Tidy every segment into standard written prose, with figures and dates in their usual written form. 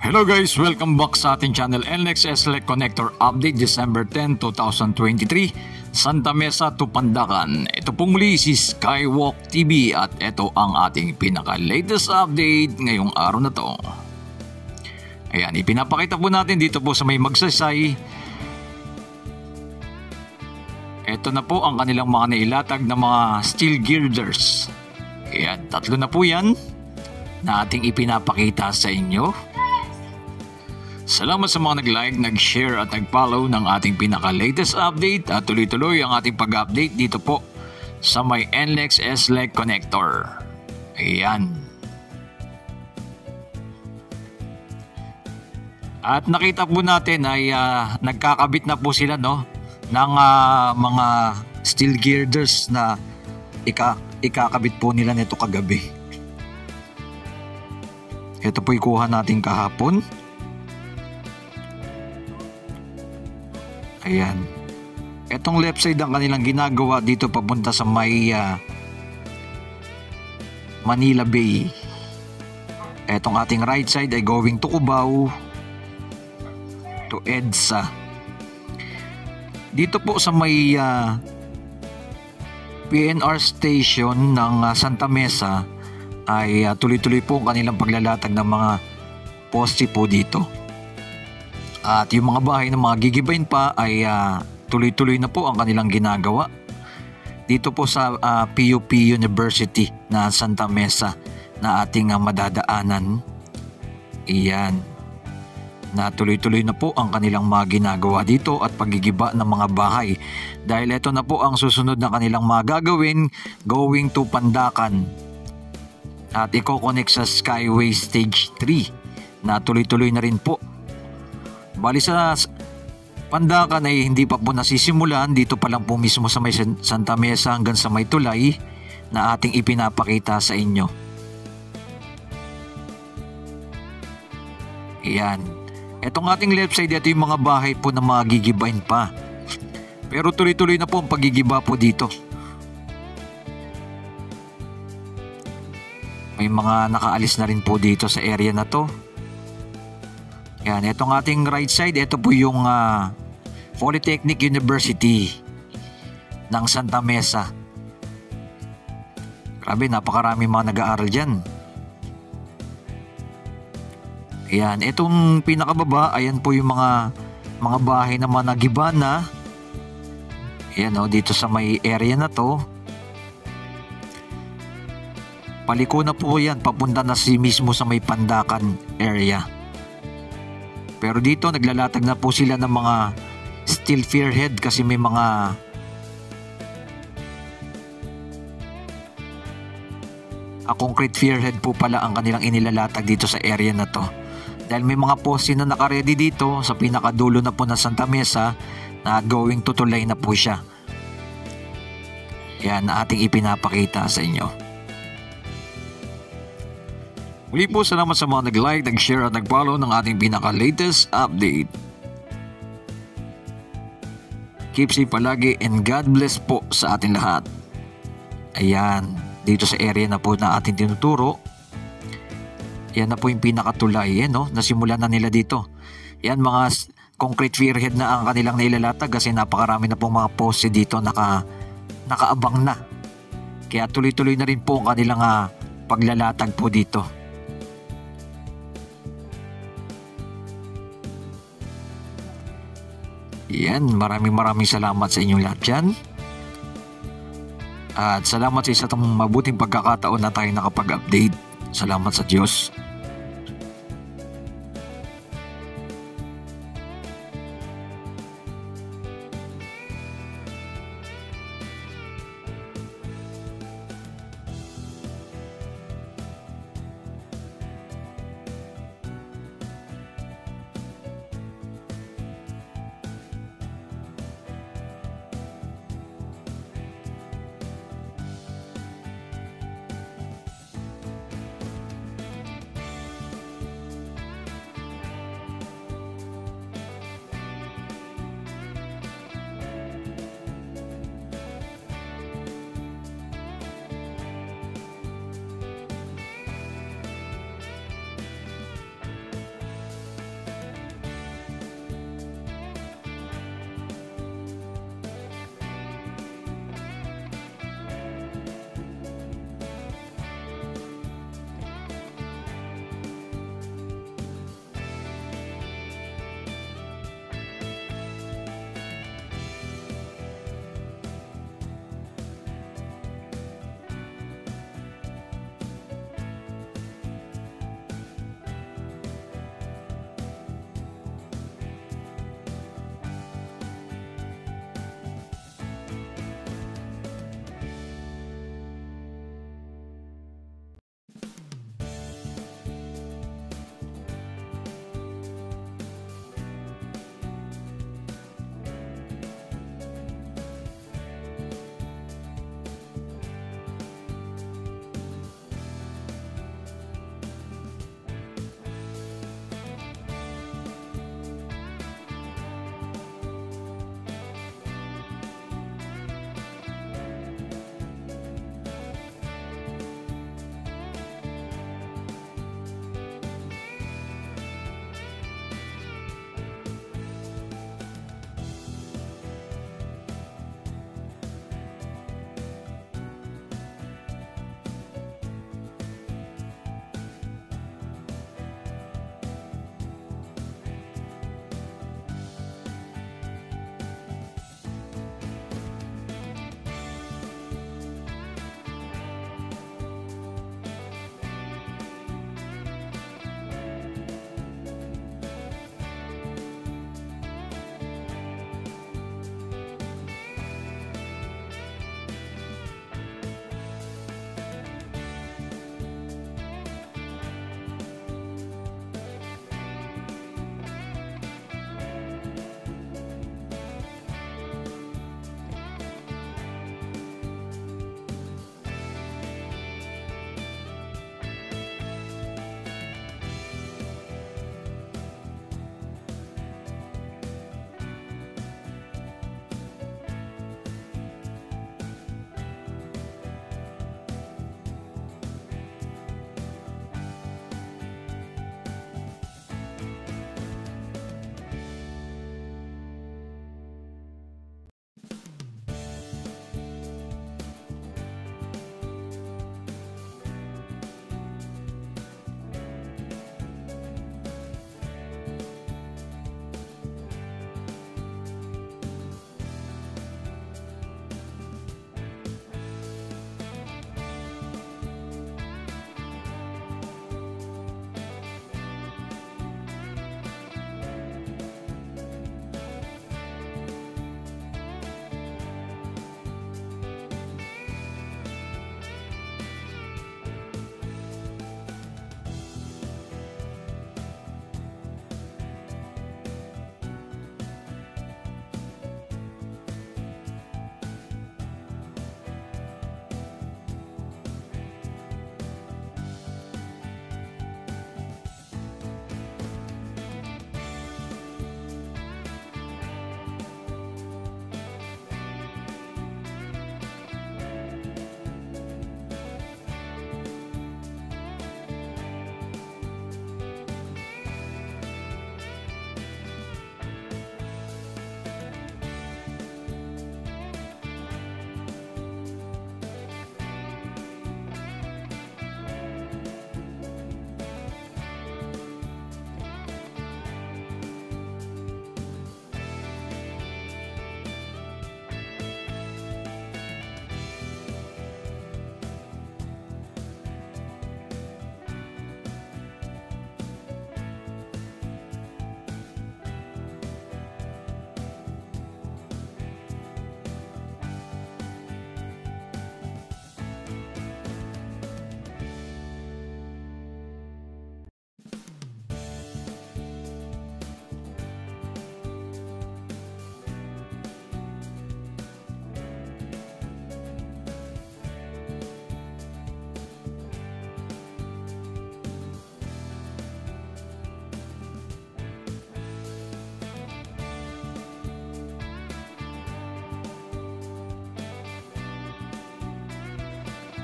Hello guys! Welcome back sa ating channel NLEX Select Connector Update December 10, 2023 Santa Mesa to Pandacan. Ito pong muli si Skywalk TV at ito ang ating pinaka-latest update ngayong araw na to. Ayan, ipinapakita po natin dito po sa may Magsaysay. Ito na po ang kanilang mga nailatag na mga steel girders. Ayan, tatlo na po yan na ating ipinapakita sa inyo. Salamat sa mga nag-like, nag-share at nag-follow ng ating pinaka-latest update at tuloy-tuloy ang ating pag-update dito po sa may NLEX Select Connector. Ayan. At nakita po natin ay nagkakabit na po sila ng mga steel girders na ikakabit po nila nito kagabi. Ito po ikuha natin kahapon. Ayan. Etong left side ang kanilang ginagawa dito papunta sa may Manila Bay. Etong ating right side ay going to Cubao to EDSA. Dito po sa may PNR station ng Santa Mesa ay tuloy-tuloy po ang kanilang paglalatag ng mga poste po dito. At yung mga bahay ng mga gigibain pa ay tuloy-tuloy na po ang kanilang ginagawa. Dito po sa PUP University na Santa Mesa na ating madadaanan. Iyan. Na tuloy-tuloy na po ang kanilang mga ginagawa dito at pagigiba ng mga bahay. Dahil ito na po ang susunod na kanilang mga gagawin going to Pandacan. At i-connect sa Skyway Stage 3 na tuloy-tuloy na rin po. Bali sa Pandacan ay hindi pa po nasisimulan, dito pa lang po mismo sa may Santa Mesa hanggang sa may tulay na ating ipinapakita sa inyo. Ayan. Etong ating left side, ito yung mga bahay po na mga gigibain pa. Pero tuloy-tuloy na po ang pagigiba po dito. May mga nakaalis na rin po dito sa area na to. Yan, itong ating right side, ito po yung Polytechnic University ng Santa Mesa. Grabe, napakarami mga nag-aaral dyan. Yan, itong pinakababa, ayan po yung mga bahay na mga nagiba na. Yan dito sa may area na to. Paliko na po yan, papunta na mismo sa may Pandacan area. Pero dito naglalatag na po sila ng mga steel spearhead kasi may mga concrete spearhead po pala ang kanilang inilalatag dito sa area na to. Dahil may mga poste na nakaredy dito sa pinakadulo na po ng Santa Mesa na going to tulay na po siya. Yan na ating ipinapakita sa inyo. Muli po, salamat sa mga nag-like, nag-share at nag-follow ng ating pinaka-latest update. Keep safe palagi and God bless po sa ating lahat. Ayan, dito sa area na po na ating tinuturo. Yan na po yung pinakatulay, nasimulan na nila dito. Yan, mga concrete spearhead na ang kanilang nailalatag kasi napakarami na pong mga poste dito nakaabang na. Kaya tuloy-tuloy na rin po ang kanilang paglalatag po dito. Yan, maraming salamat sa inyong lahat dyan. At salamat sa isang mabuting pagkakataon na tayo nakapag-update. Salamat sa Diyos.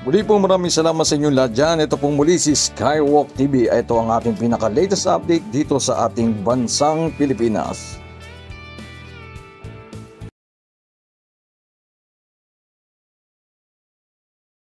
Muli po maraming salamat sa inyong lahat dyan. Ito pong muli si Skywalk TV. Ito ang ating pinaka-latest update dito sa ating bansang Pilipinas.